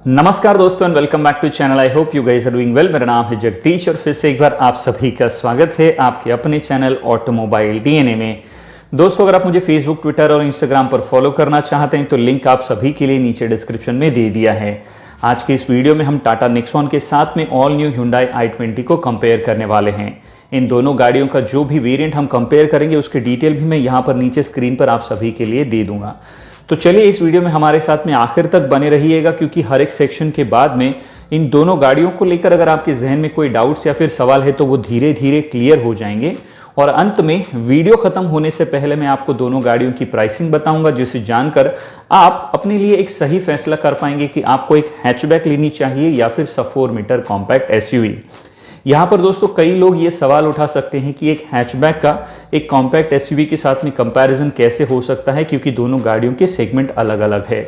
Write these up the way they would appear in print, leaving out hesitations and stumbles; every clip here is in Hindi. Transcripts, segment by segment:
नमस्कार दोस्तों and welcome back to channel. I hope you guys are doing well. मेरा नाम है जगदीश और फिर से एक बार आप सभी का स्वागत है आपके अपने चैनल ऑटोमोबाइल डीएनए में। दोस्तों अगर आप मुझे फेसबुक, ट्विटर और इंस्टाग्राम पर फॉलो करना चाहते हैं तो लिंक आप सभी के लिए नीचे डिस्क्रिप्शन में दे दिया है। आज के इस वीडियो में हम टाटा नेक्सॉन के साथ में ऑल न्यू Hyundai i20 को कंपेयर करने वाले हैं। इन दोनों गाड़ियों का जो भी वेरिएंट हम कंपेयर करेंगे उसके डिटेल भी मैं यहाँ पर नीचे स्क्रीन पर आप सभी के लिए दे दूंगा। तो चलिए इस वीडियो में हमारे साथ में आखिर तक बने रहिएगा, क्योंकि हर एक सेक्शन के बाद में इन दोनों गाड़ियों को लेकर अगर आपके जहन में कोई डाउट्स या फिर सवाल है तो वो धीरे धीरे क्लियर हो जाएंगे। और अंत में वीडियो खत्म होने से पहले मैं आपको दोनों गाड़ियों की प्राइसिंग बताऊंगा, जिसे जानकर आप अपने लिए एक सही फैसला कर पाएंगे कि आपको एक हैचबैक लेनी चाहिए या फिर सब 4 मीटर कॉम्पैक्ट एसयूवी। यहाँ पर दोस्तों कई लोग ये सवाल उठा सकते हैं कि एक हैचबैक का एक कॉम्पैक्ट एसयूवी के साथ में कंपैरिजन कैसे हो सकता है, क्योंकि दोनों गाड़ियों के सेगमेंट अलग अलग है।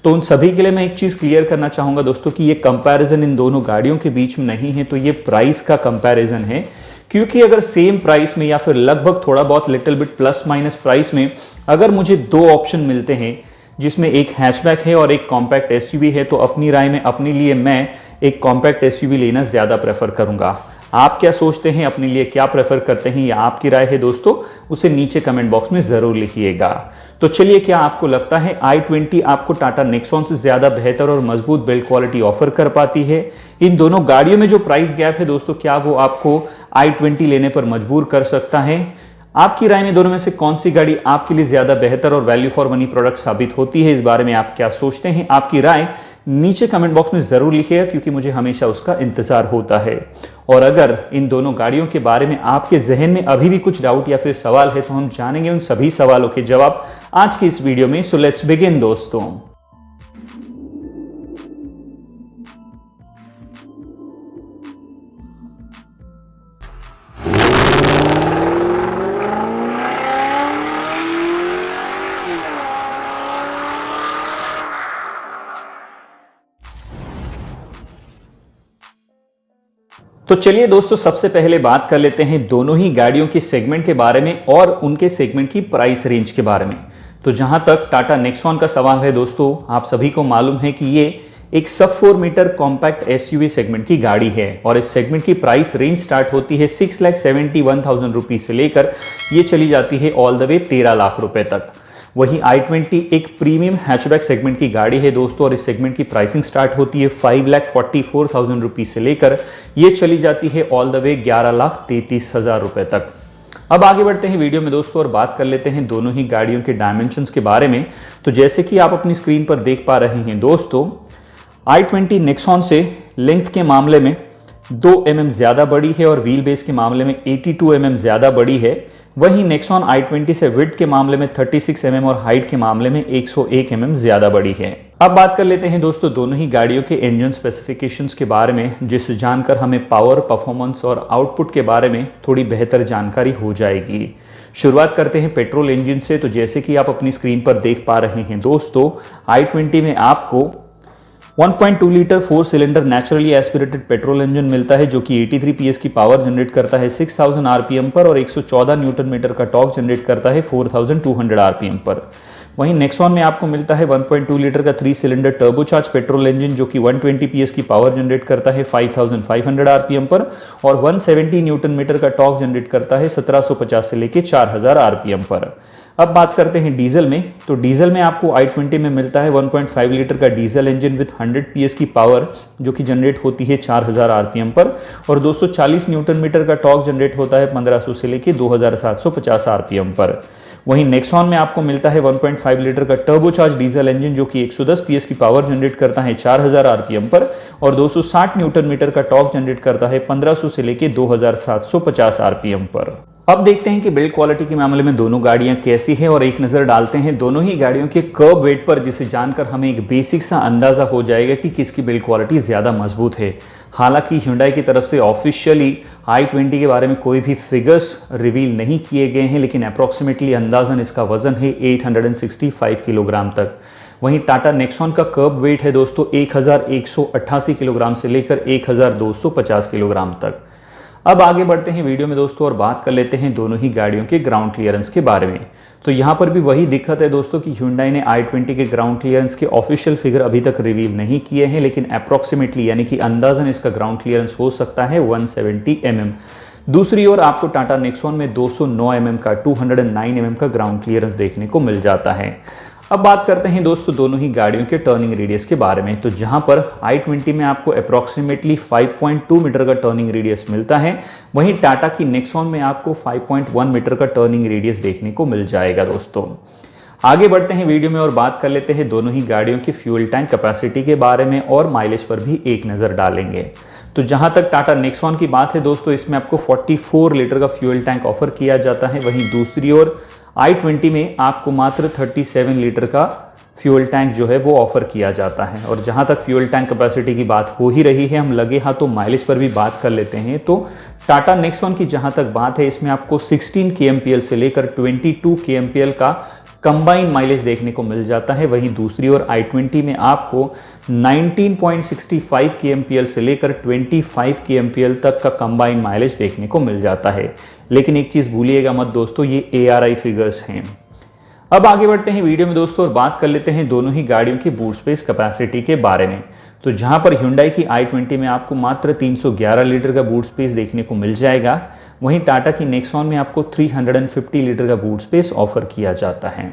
तो उन सभी के लिए मैं एक चीज़ क्लियर करना चाहूँगा दोस्तों कि ये कंपैरिजन इन दोनों गाड़ियों के बीच में नहीं है, तो ये प्राइस का कंपैरिजन है। क्योंकि अगर सेम प्राइस में या फिर लगभग थोड़ा बहुत little bit plus minus price में अगर मुझे दो ऑप्शन मिलते हैं जिसमें एक हैचबैक है और एक कॉम्पैक्ट एसयूवी है, तो अपनी राय में अपने लिए मैं एक कॉम्पैक्ट एसयूवी लेना ज़्यादा प्रेफर करूंगा। आप क्या सोचते हैं, अपने लिए क्या प्रेफर करते हैं, या आपकी राय है दोस्तों, उसे नीचे कमेंट बॉक्स में ज़रूर लिखिएगा। तो चलिए, क्या आपको लगता है i20 आपको टाटा नेक्सॉन से ज़्यादा बेहतर और मजबूत बिल्ड क्वालिटी ऑफर कर पाती है? इन दोनों गाड़ियों में जो प्राइस गैप है दोस्तों, क्या वो आपको i20 लेने पर मजबूर कर सकता है? आपकी राय में दोनों में से कौन सी गाड़ी आपके लिए ज़्यादा बेहतर और वैल्यू फॉर मनी प्रोडक्ट साबित होती है? इस बारे में आप क्या सोचते हैं? आपकी राय नीचे कमेंट बॉक्स में ज़रूर लिखिएगा, क्योंकि मुझे हमेशा उसका इंतज़ार होता है। और अगर इन दोनों गाड़ियों के बारे में आपके जहन में अभी भी कुछ डाउट या फिर सवाल है तो हम जानेंगे उन सभी सवालों के जवाब आज की इस वीडियो में। सो लेट्स बिगिन दोस्तों। तो चलिए दोस्तों, सबसे पहले बात कर लेते हैं दोनों ही गाड़ियों के सेगमेंट के बारे में और उनके सेगमेंट की प्राइस रेंज के बारे में। तो जहां तक टाटा नेक्सॉन का सवाल है दोस्तों, आप सभी को मालूम है कि ये एक सब 4 मीटर कॉम्पैक्ट एसयूवी सेगमेंट की गाड़ी है और इस सेगमेंट की प्राइस रेंज स्टार्ट होती है 6,71,000 रुपीज से लेकर ये चली जाती है ऑल द वे 13 लाख रुपए तक। वहीं i20 एक प्रीमियम हैचबैक सेगमेंट की गाड़ी है दोस्तों और इस सेगमेंट की प्राइसिंग स्टार्ट होती है 5,44,000 रुपीज से लेकर ये चली जाती है ऑल द वे 11,33,000 रुपए तक। अब आगे बढ़ते हैं वीडियो में दोस्तों और बात कर लेते हैं दोनों ही गाड़ियों के डायमेंशंस के बारे में। तो जैसे कि आप अपनी स्क्रीन पर देख पा रहे हैं दोस्तों, i20 नेक्सॉन से लेंथ के मामले में 2 mm ज़्यादा बड़ी है और व्हील बेस के मामले में 82 mm ज़्यादा बड़ी है। वहीं नेक्सॉन i20 से विड्थ के मामले में 36 mm और हाइट के मामले में 101 mm ज़्यादा बड़ी है। अब बात कर लेते हैं दोस्तों दोनों ही गाड़ियों के इंजन स्पेसिफिकेशंस के बारे में, जिससे जानकर हमें पावर, परफॉर्मेंस और आउटपुट के बारे में थोड़ी बेहतर जानकारी हो जाएगी। शुरुआत करते हैं पेट्रोल इंजन से। तो जैसे कि आप अपनी स्क्रीन पर देख पा रहे हैं दोस्तों, i20 में आपको 1.2 litre 4 cylinder naturally aspirated petrol engine मिलता है, जो कि 83 PS की पावर जनरेट करता है 6000 RPM पर और 114 न्यूटन मीटर का टॉर्क जनरेट करता है 4200 RPM पर। वहीं नेक्सॉन में आपको मिलता है 1.2 लीटर का 3 सिलेंडर टर्बोचार्ज पेट्रोल इंजन, जो कि 120 PS की पावर जनरेट करता है 5500 RPM पर और 170 न्यूटन मीटर का टॉर्क जनरेट करता है 1750 से लेकर 4000 RPM पर। अब बात करते हैं डीजल में। तो डीजल में आपको i20 में मिलता है 1.5 लीटर का डीजल इंजन विद 100 PS की पावर, जो कि जनरेट होती है 4000 RPM पर और 240 न्यूटन मीटर का टॉर्क जनरेट होता है 1500 से लेकर 2750 RPM पर। वहीं नेक्सॉन में आपको मिलता है 1.5 लीटर का टर्बोचार्ज डीजल इंजन, जो कि 110 PS की पावर जनरेट करता है 4000 RPM पर और 260 न्यूटन मीटर का टॉर्क जनरेट करता है 1500 से लेकर 2750 RPM पर। अब देखते हैं कि बिल्ड क्वालिटी के मामले में दोनों गाड़ियां कैसी हैं और एक नज़र डालते हैं दोनों ही गाड़ियों के कर्व वेट पर, जिसे जानकर हमें एक बेसिक सा अंदाज़ा हो जाएगा कि किसकी बिल्ड क्वालिटी ज़्यादा मजबूत है। हालांकि Hyundai की तरफ से ऑफिशियली i20 के बारे में कोई भी फिगर्स रिवील नहीं किए गए हैं, लेकिन अप्रॉक्सीमेटली अंदाजन इसका वजन है 865 किलोग्राम तक। वहीं टाटा नेक्सॉन का कर्व वेट है दोस्तों 1188 किलोग्राम से लेकर 1250 किलोग्राम तक। अब आगे बढ़ते हैं वीडियो में दोस्तों और बात कर लेते हैं दोनों ही गाड़ियों के ग्राउंड क्लियरेंस के बारे में। तो यहाँ पर भी वही दिक्कत है दोस्तों कि Hyundai ने i20 के ग्राउंड क्लियरेंस के ऑफिशियल फिगर अभी तक रिवील नहीं किए हैं, लेकिन अप्रॉक्सीमेटली यानी कि अंदाजन इसका ग्राउंड क्लियरेंस हो सकता है 170 mm। दूसरी ओर आपको टाटा नेक्सॉन में 209 mm का 209 mm का ग्राउंड क्लियरेंस देखने को मिल जाता है। अब बात करते हैं दोस्तों दोनों ही गाड़ियों के टर्निंग रेडियस के बारे में। तो जहां पर i20 में आपको अप्रॉक्सीमेटली 5.2 मीटर का टर्निंग रेडियस मिलता है, वहीं टाटा की नेक्सॉन में आपको 5.1 मीटर का टर्निंग रेडियस देखने को मिल जाएगा दोस्तों। आगे बढ़ते हैं वीडियो में और बात कर लेते हैं दोनों ही गाड़ियों की फ्यूल टैंक कैपेसिटी के बारे में और माइलेज पर भी एक नज़र डालेंगे। तो जहां तक टाटा नेक्सॉन की बात है दोस्तों, इसमें आपको 44 लीटर का फ्यूल टैंक ऑफर किया जाता है, वहीं दूसरी ओर i20 में आपको मात्र 37 लीटर का फ्यूल टैंक जो है वो ऑफर किया जाता है। और जहां तक फ्यूल टैंक कैपेसिटी की बात हो ही रही है, हम लगे हाथों माइलेज पर भी बात कर लेते हैं। तो टाटा नेक्सॉन की जहां तक बात है, इसमें आपको 16 kmpl से लेकर 22 kmpl का कंबाइन माइलेज देखने को मिल जाता है, वहीं दूसरी ओर i20 में आपको 19.65 kmpl से लेकर 25 kmpl तक का कंबाइन माइलेज देखने को मिल जाता है। लेकिन एक चीज़ भूलिएगा मत दोस्तों, ये ARI फिगर्स हैं। अब आगे बढ़ते हैं वीडियो में दोस्तों और बात कर लेते हैं दोनों ही गाड़ियों की बूट स्पेस कैपेसिटी के बारे में। तो जहां पर Hyundai की i20 में आपको मात्र 311 लीटर का बूट स्पेस देखने को मिल जाएगा, वहीं टाटा की नेक्सॉन में आपको 350 लीटर का बूट स्पेस ऑफर किया जाता है।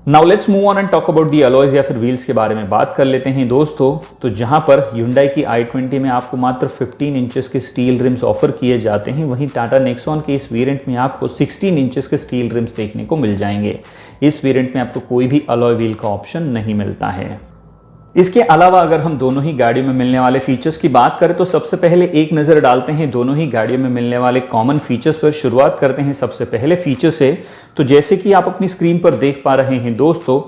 Now let's move on and talk about the alloys या फिर व्हील्स के बारे में बात कर लेते हैं दोस्तों। तो जहां पर Hyundai की i20 में आपको मात्र 15 इंचेस के स्टील रिम्स ऑफर किए जाते हैं, वहीं टाटा नेक्सॉन के इस वेरिएंट में आपको 16 इंचेस के स्टील रिम्स देखने को मिल जाएंगे। इस वेरिएंट में आपको कोई भी अलॉय व्हील का ऑप्शन नहीं मिलता है। इसके अलावा अगर हम दोनों ही गाड़ियों में मिलने वाले फीचर्स की बात करें तो सबसे पहले एक नज़र डालते हैं दोनों ही गाड़ियों में मिलने वाले कॉमन फीचर्स पर। शुरुआत करते हैं सबसे पहले फीचर से। तो जैसे कि आप अपनी स्क्रीन पर देख पा रहे हैं दोस्तों,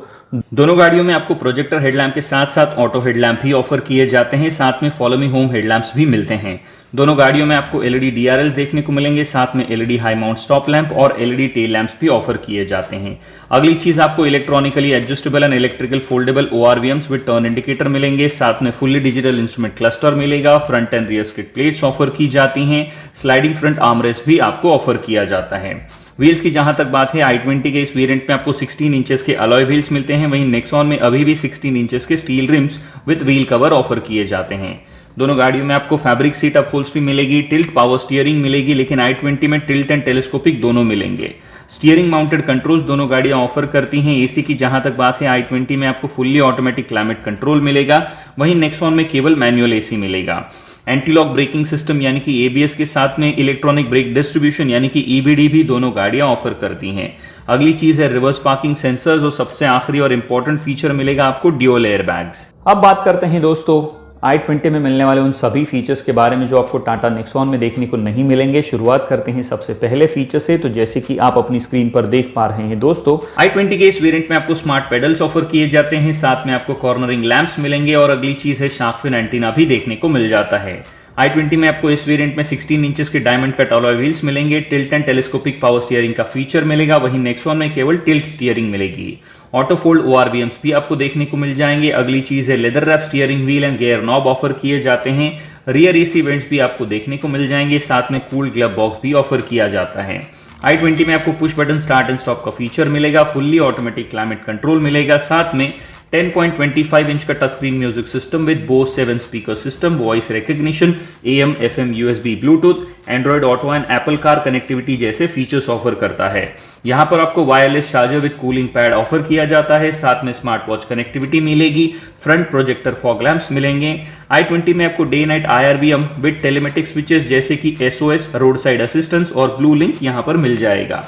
दोनों गाड़ियों में आपको प्रोजेक्टर हेडलैम्प के साथ साथ ऑटो हेडलैम्प भी ऑफर किए जाते हैं, साथ में फॉलो मी होम हेडलैम्प्स भी मिलते हैं। दोनों गाड़ियों में आपको LED DRLs देखने को मिलेंगे, साथ में LED high mount stop lamp और LED टेल लैंप्स भी ऑफर किए जाते हैं। अगली चीज आपको electronically adjustable and electrical foldable ORVMs with turn indicator मिलेंगे, साथ में फुल्ली डिजिटल इंस्ट्रूमेंट क्लस्टर मिलेगा। Front end rear skid plates offer की जाती हैं, स्लाइडिंग फ्रंट आर्मरेस्ट भी आपको ऑफर किया जाता है। व्हील्स की जहां तक बात है, i20 के इस वेरिएंट में आपको 16 इंचेस के अलॉय व्हील्स मिलते हैं, वहीं नेक्सॉन में अभी भी 16 इंचेस के steel RIMS with wheel cover offer किए जाते हैं। दोनों गाड़ियों में आपको फैब्रिक सीट अपहोल्स्ट्री मिलेगी, टिल्ट पावर स्टीयरिंग मिलेगी, लेकिन i20 में टिल्ट एंड टेलीस्कोपिक दोनों मिलेंगे। स्टीयरिंग माउंटेड कंट्रोल्स दोनों गाड़ियां ऑफर करती हैं। एसी की जहां तक बात है, i20 में आपको फुल्ली ऑटोमेटिक क्लाइमेट कंट्रोल मिलेगा, वहीं नेक्सॉन में केवल मैनुअल एसी मिलेगा। एंटी लॉक ब्रेकिंग सिस्टम यानी कि ABS के साथ में इलेक्ट्रॉनिक ब्रेक डिस्ट्रीब्यूशन यानी कि EBD भी दोनों गाड़ियां ऑफर करती हैं। अगली चीज है रिवर्स पार्किंग सेंसर्स और सबसे आखिरी और इंपॉर्टेंट फीचर मिलेगा आपको ड्यूअल एयर बैग्स। अब बात करते हैं दोस्तों i20 में मिलने वाले उन सभी फीचर्स के बारे में जो आपको टाटा नेक्सॉन में देखने को नहीं मिलेंगे। शुरुआत करते हैं सबसे पहले फीचर से। तो जैसे कि आप अपनी स्क्रीन पर देख पा रहे हैं दोस्तों, i20 के इस वेरिएंट में आपको स्मार्ट पेडल्स ऑफर किए जाते हैं, साथ में आपको कॉर्नरिंग लैंप्स मिलेंगे और अगली चीज है शार्क फिन एंटीना भी देखने को मिल जाता है। i20 में आपको इस वेरिएंट में 16 इंचेस के डायमंड कट अलॉय व्हील्स मिलेंगे, tilt and telescopic power steering का फीचर मिलेगा, वहीं नेक्सॉन में केवल टिल्ट स्टीयरिंग मिलेगी। ऑटो फोल्ड ORVMs भी आपको देखने को मिल जाएंगे। अगली चीज है leather wrap steering wheel and gear knob offer किए जाते हैं। रियर AC वेंट्स भी आपको देखने को मिल जाएंगे, साथ में कूल ग्लव बॉक्स भी ऑफर किया जाता है। i20 में आपको push button start and stop का फीचर मिलेगा, फुल्ली ऑटोमेटिक क्लाइमेट कंट्रोल मिलेगा, साथ में 10.25 इंच का touch screen music system with Bose 7 speaker system, voice recognition, AM, FM, USB, Bluetooth, Android auto and Apple car connectivity जैसे फीचर्स ऑफर करता है। यहाँ पर आपको wireless charger with cooling pad offer किया जाता है, साथ में स्मार्ट वॉच कनेक्टिविटी मिलेगी, फ्रंट प्रोजेक्टर फॉग लैंप्स मिलेंगे। i20 में आपको day night IRVM with telematic switches जैसे कि SOS, रोड साइड असिस्टेंस और ब्लू लिंक यहाँ पर मिल जाएगा।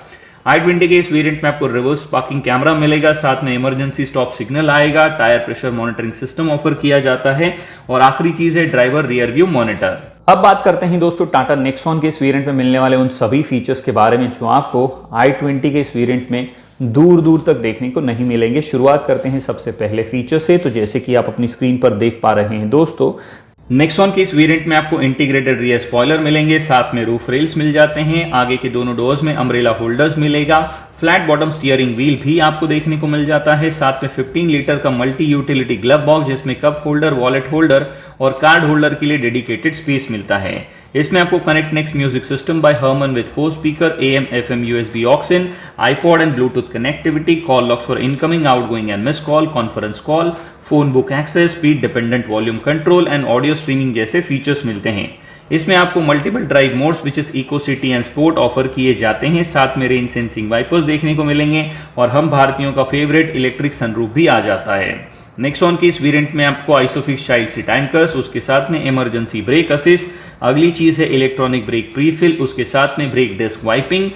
i20 के इस वेरिएंट में आपको रिवर्स पार्किंग कैमरा मिलेगा, साथ में इमरजेंसी स्टॉप सिग्नल आएगा, tyre pressure monitoring system offer किया जाता है और आखिरी चीज है ड्राइवर रियर व्यू मॉनिटर। अब बात करते हैं दोस्तों टाटा नेक्सॉन के इस वेरिएंट में मिलने वाले उन सभी फीचर्स के बारे में जो आपको i20 के इस वेरिएंट में दूर दूर तक देखने को नहीं मिलेंगे। शुरुआत करते हैं सबसे पहले फीचर से। तो जैसे कि आप अपनी स्क्रीन पर देख पा रहे हैं दोस्तों, नेक्सॉन के इस वेरिएंट में आपको इंटीग्रेटेड रियर स्पॉइलर मिलेंगे, साथ में रूफ रेल्स मिल जाते हैं, आगे के दोनों डोर्स में अम्ब्रेला होल्डर्स मिलेगा, फ्लैट बॉटम स्टीयरिंग व्हील भी आपको देखने को मिल जाता है। साथ में 15 लीटर का मल्टी यूटिलिटी ग्लव बॉक्स जिसमें कप होल्डर, वॉलेट होल्डर और कार्ड होल्डर के लिए डेडिकेटेड स्पेस मिलता है। इसमें आपको connect next music system by Harman with 4 speaker, AM, FM, USB aux in, iPod and bluetooth connectivity, call logs for incoming, outgoing and miss call, conference call, phone book access, speed dependent volume control and audio streaming जैसे फीचर्स मिलते हैं। इसमें आपको multiple drive modes which is eco city and sport offer किए जाते हैं। साथ में रेन सेंसिंग वाइपर्स देखने को मिलेंगे और हम भारतीयों का फेवरेट इलेक्ट्रिक सनरूफ भी आ जाता है। नेक्सॉन की इस वेरिएंट में आपको आइसोफिक्स चाइल्ड सीट एंकर्स, उसके साथ में इमरजेंसी ब्रेक असिस्ट, अगली चीज है इलेक्ट्रॉनिक ब्रेक प्रीफिल, उसके साथ में ब्रेक डिस्क वाइपिंग,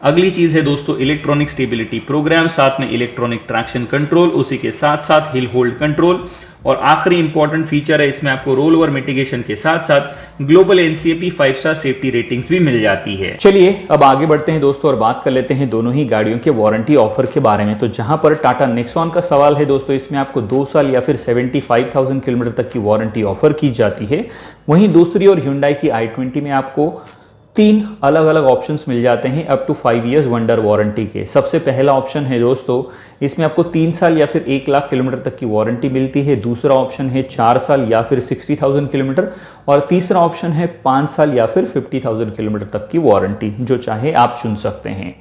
अगली चीज है दोस्तों इलेक्ट्रॉनिक स्टेबिलिटी प्रोग्राम, साथ में इलेक्ट्रॉनिक ट्रैक्शन कंट्रोल, उसी के साथ साथ हिल होल्ड कंट्रोल और आखिरी इंपॉर्टेंट फीचर है इसमें आपको रोल ओवर मिटिगेशन के साथ साथ global NCAP 5 star safety ratings भी मिल जाती है। चलिए अब आगे बढ़ते हैं दोस्तों और बात कर लेते हैं दोनों ही गाड़ियों के वारंटी ऑफर के बारे में। तो जहां पर टाटा नेक्सॉन का सवाल है दोस्तों, इसमें आपको 2 साल या फिर 75,000 किलोमीटर तक की वारंटी ऑफर की जाती है। वहीं दूसरी ओर Hyundai की i20 में आपको 3 अलग अलग ऑप्शंस मिल जाते हैं up to 5 years wonder warranty के। सबसे पहला ऑप्शन है दोस्तों, इसमें आपको 3 साल या फिर 1 लाख किलोमीटर तक की वारंटी मिलती है। दूसरा ऑप्शन है 4 साल या फिर 60,000 किलोमीटर और तीसरा ऑप्शन है 5 साल या फिर 50,000 किलोमीटर तक की वारंटी, जो चाहे आप चुन सकते हैं।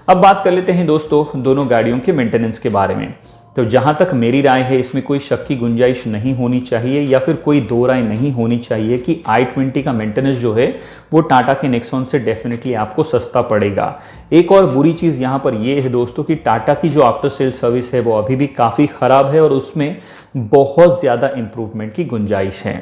अब बात कर लेते हैं दोस्तों दोनों गाड़ियों के मेंटेनेंस के बारे में। तो जहां तक मेरी राय है, इसमें कोई शक की गुंजाइश नहीं होनी चाहिए या फिर कोई दो राय नहीं होनी चाहिए कि i20 का मेंटेनेंस जो है वो टाटा के नेक्सॉन से डेफिनेटली आपको सस्ता पड़ेगा। एक और बुरी चीज़ यहाँ पर ये है दोस्तों कि टाटा की जो आफ्टर सेल सर्विस है वो अभी भी काफ़ी ख़राब है और उसमें बहुत ज़्यादा इंप्रूवमेंट की गुंजाइश है।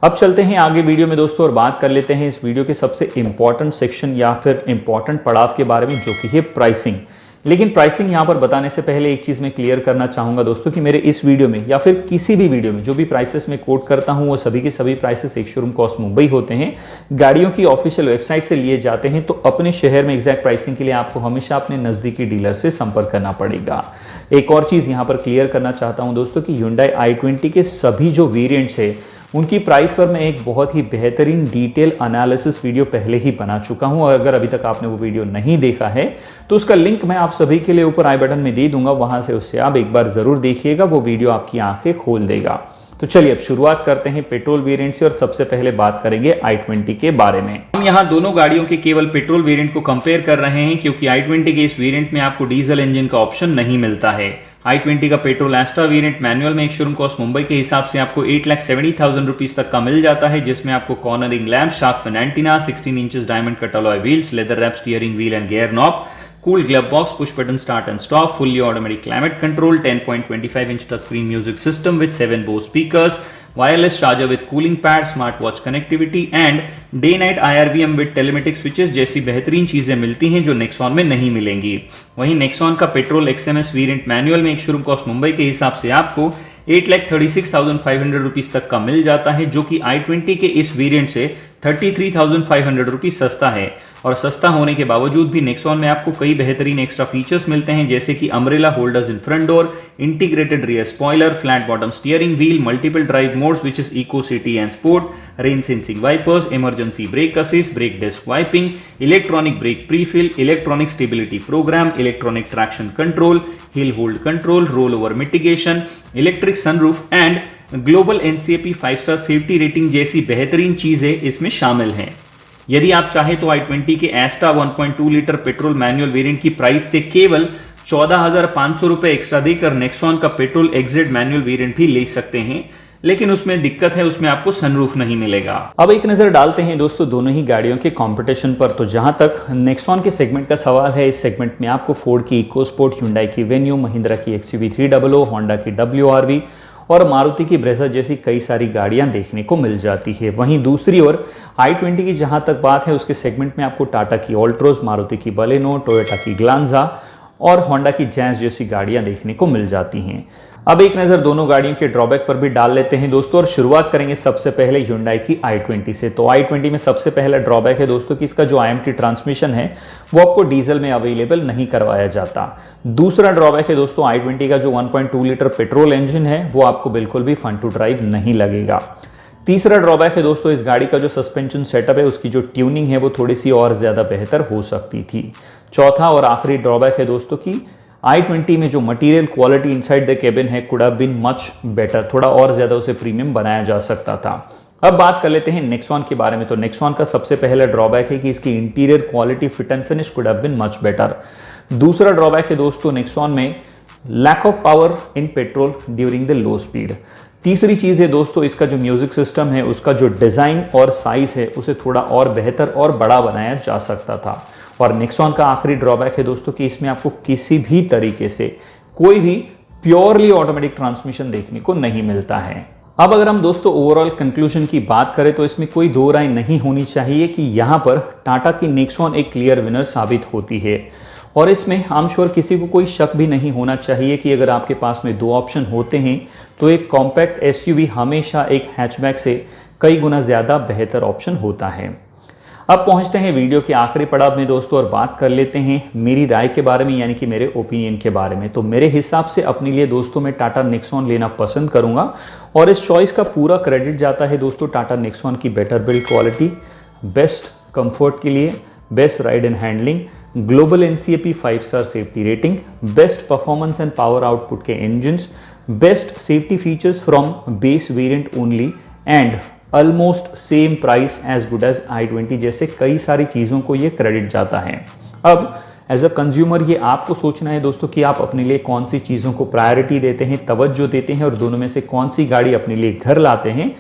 अब चलते हैं आगे वीडियो में दोस्तों और बात कर लेते हैं इस वीडियो के सबसे इंपॉर्टेंट सेक्शन या फिर इंपॉर्टेंट पड़ाव के बारे में, जो कि है प्राइसिंग। लेकिन प्राइसिंग यहाँ पर बताने से पहले एक चीज़ मैं क्लियर करना चाहूँगा दोस्तों कि मेरे इस वीडियो में या फिर किसी भी वीडियो में जो भी प्राइसेस मैं कोट करता हूँ वो सभी के सभी प्राइसेस एक शोरूम कॉस्ट मुंबई होते हैं, गाड़ियों की ऑफिशियल वेबसाइट से लिए जाते हैं। तो अपने शहर में एग्जैक्ट प्राइसिंग के लिए आपको हमेशा अपने नज़दीकी डीलर से संपर्क करना पड़ेगा। एक और चीज़ यहाँ पर क्लियर करना चाहता हूँ दोस्तों कि Hyundai i20 के सभी जो वेरियंट्स है उनकी प्राइस पर मैं एक बहुत ही बेहतरीन डिटेल एनालिसिस वीडियो पहले ही बना चुका हूं। और अगर अभी तक आपने वो वीडियो नहीं देखा है तो उसका लिंक मैं आप सभी के लिए ऊपर आई बटन में दे दूंगा, वहां से उससे आप एक बार जरूर देखिएगा, वो वीडियो आपकी आंखें खोल देगा। तो चलिए अब शुरुआत करते हैं पेट्रोल वेरिएंट से और सबसे पहले बात करेंगे i20 के बारे में। हम यहाँ दोनों गाड़ियों के केवल पेट्रोल वेरिएंट को कंपेयर कर रहे हैं क्योंकि i20 के इस वेरिएंट में आपको डीजल इंजन का ऑप्शन नहीं मिलता है। i20 का पेट्रोल एस्ट्रा वेरिएंट मैनुअल में एक शोरूम कॉस्ट मुंबई के हिसाब से आपको 8,70,000 रुपीज तक का मिल जाता है, जिसमें आपको cornering lamp, shark fin antenna, 16 inches diamond cut alloy wheels, leather wrap steering wheel and gear knob, cool glove box, push button start and stop, fully automatic climate control, 10.25 inch touchscreen music system with 7 Bose speakers, wireless charger with cooling pad, smartwatch connectivity and day night IRVM with telematic switches जैसी बेहतरीन चीजें मिलती हैं जो नेक्सॉन में नहीं मिलेंगी। वहीं नेक्सॉन का पेट्रोल XMS वेरिएंट मैनुअल में एक शोरूम कॉस्ट मुंबई के हिसाब से आपको 8,36,500 रुपीज तक का मिल जाता है, जो कि i20 के इस वेरिएंट से 33,500 रुपीज सस्ता है। और सस्ता होने के बावजूद भी नेक्सॉन में आपको कई बेहतरीन एक्स्ट्रा फीचर्स मिलते हैं, जैसे कि umbrella holders in front door, integrated rear spoiler, flat bottom steering wheel, multiple drive modes which is eco city and sport, rain sensing wipers, emergency brake assist, brake disc wiping, electronic brake prefill, electronic stability program, electronic traction control, hill hold control, roll over mitigation, electric sunroof and global NCAP 5 star safety rating जैसी बेहतरीन चीजें इसमें शामिल हैं। यदि आप चाहे तो i20 के Asta 1.2 litre petrol manual variant की प्राइस से केवल 14,500 रुपए एक्स्ट्रा देकर नेक्सॉन का पेट्रोल एक्सिट मैनुअल वेरिएंट भी ले सकते हैं, लेकिन उसमें दिक्कत है, उसमें आपको सनरूफ नहीं मिलेगा। अब एक नजर डालते हैं दोस्तों दोनों ही गाड़ियों के कंपटीशन पर। तो जहां तक नेक्सॉन के सेगमेंट का सवाल है, इस सेगमेंट में आपको फोर्ड की इकोस्पोर्ट, Hyundai की वेन्यू, महिंद्रा की XUV 300, होंडा की WRV और मारुति की ब्रेजा जैसी कई सारी गाड़ियां देखने को मिल जाती है। वहीं दूसरी ओर i20 की जहां तक बात है, उसके सेगमेंट में आपको टाटा की ऑल्ट्रोज, मारुति की बलेनो, टोयोटा की ग्लांजा और होंडा की जैज़ जैसी गाड़ियां देखने को मिल जाती हैं। अब एक नज़र दोनों गाड़ियों के ड्रॉबैक पर भी डाल लेते हैं दोस्तों और शुरुआत करेंगे सबसे पहले Hyundai की i20 से। तो i20 में सबसे पहला ड्रॉबैक है दोस्तों कि इसका जो IMT ट्रांसमिशन है वो आपको डीजल में अवेलेबल नहीं करवाया जाता। दूसरा ड्रॉबैक है दोस्तों i20 का जो 1.2 लीटर पेट्रोल इंजन है वो आपको बिल्कुल भी फन टू ड्राइव नहीं लगेगा। तीसरा ड्रॉबैक है दोस्तों इस गाड़ी का जो सस्पेंशन सेटअप है उसकी जो ट्यूनिंग है वो थोड़ी सी और ज़्यादा बेहतर हो सकती थी। चौथा और आखिरी ड्रॉबैक है दोस्तों कि i20 में जो material quality inside the cabin है could have been much better, थोड़ा और ज्यादा उसे प्रीमियम बनाया जा सकता था। अब बात कर लेते हैं नेक्सॉन के बारे में। तो नेक्सॉन का सबसे पहला ड्रॉबैक है कि इसकी interior quality, fit and finish could have been much better. दूसरा ड्रॉबैक है दोस्तों नेक्सॉन में lack of power in petrol during the low speed. तीसरी चीज है दोस्तों इसका जो म्यूजिक सिस्टम है उसका जो डिजाइन और साइज है उसे थोड़ा और बेहतर और बड़ा बनाया जा सकता था। और नेक्सॉन का आखिरी ड्रॉबैक है दोस्तों कि इसमें आपको किसी भी तरीके से कोई भी प्योरली ऑटोमेटिक ट्रांसमिशन देखने को नहीं मिलता है। अब अगर हम दोस्तों ओवरऑल कंक्लूजन की बात करें तो इसमें कोई दो राय नहीं होनी चाहिए कि यहाँ पर टाटा की नेक्सॉन एक क्लियर विनर साबित होती है। और इसमें आई एम श्योर किसी को कोई शक भी नहीं होना चाहिए कि अगर आपके पास में दो ऑप्शन होते हैं तो एक कॉम्पैक्ट एसयूवी हमेशा एक हैचबैक से कई गुना ज़्यादा बेहतर ऑप्शन होता है। अब पहुंचते हैं वीडियो के आखिरी पड़ाव में दोस्तों और बात कर लेते हैं मेरी राय के बारे में, यानी कि मेरे ओपिनियन के बारे में। तो मेरे हिसाब से अपने लिए दोस्तों मैं टाटा नेक्सॉन लेना पसंद करूंगा और इस चॉइस का पूरा क्रेडिट जाता है दोस्तों टाटा नेक्सॉन की better build quality, best comfort के लिए, best ride and handling, global NCAP 5 star safety rating, best performance and power output के engines, best safety features from base variant only and almost same price as good as i20 जैसे कई सारी चीज़ों को ये क्रेडिट जाता है। अब एज अ कंज्यूमर ये आपको सोचना है दोस्तों कि आप अपने लिए कौन सी चीज़ों को प्रायोरिटी देते हैं, तवज्जो देते हैं और दोनों में से कौन सी गाड़ी अपने लिए घर लाते हैं।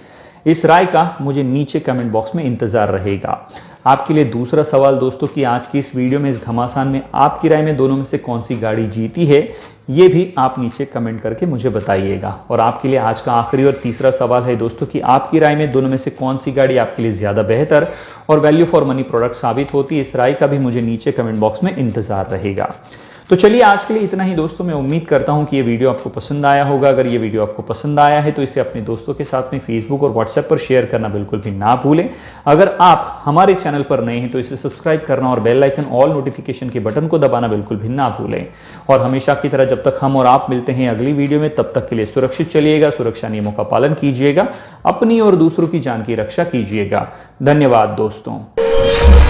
इस राय का मुझे नीचे कमेंट बॉक्स में इंतज़ार रहेगा। आपके लिए दूसरा सवाल दोस्तों कि आज की इस वीडियो में, इस घमासान में आपकी राय में दोनों में से कौन सी गाड़ी जीती है, ये भी आप नीचे कमेंट करके मुझे बताइएगा। और आपके लिए आज का आखिरी और तीसरा सवाल है दोस्तों कि आपकी राय में दोनों में से कौन सी गाड़ी आपके लिए ज़्यादा बेहतर और वैल्यू फॉर मनी प्रोडक्ट साबित होती है। इस राय का भी मुझे नीचे कमेंट बॉक्स में इंतज़ार रहेगा। तो चलिए आज के लिए इतना ही दोस्तों। मैं उम्मीद करता हूं कि ये वीडियो आपको पसंद आया होगा। अगर ये वीडियो आपको पसंद आया है तो इसे अपने दोस्तों के साथ में फेसबुक और व्हाट्सएप पर शेयर करना बिल्कुल भी ना भूलें। अगर आप हमारे चैनल पर नए हैं तो इसे सब्सक्राइब करना और बेल आइकन ऑल नोटिफिकेशन के बटन को दबाना बिल्कुल भी ना भूलें। और हमेशा की तरह जब तक हम और आप मिलते हैं अगली वीडियो में, तब तक के लिए सुरक्षित चलिएगा, सुरक्षा नियमों का पालन कीजिएगा, अपनी और दूसरों की जान की रक्षा कीजिएगा। धन्यवाद दोस्तों।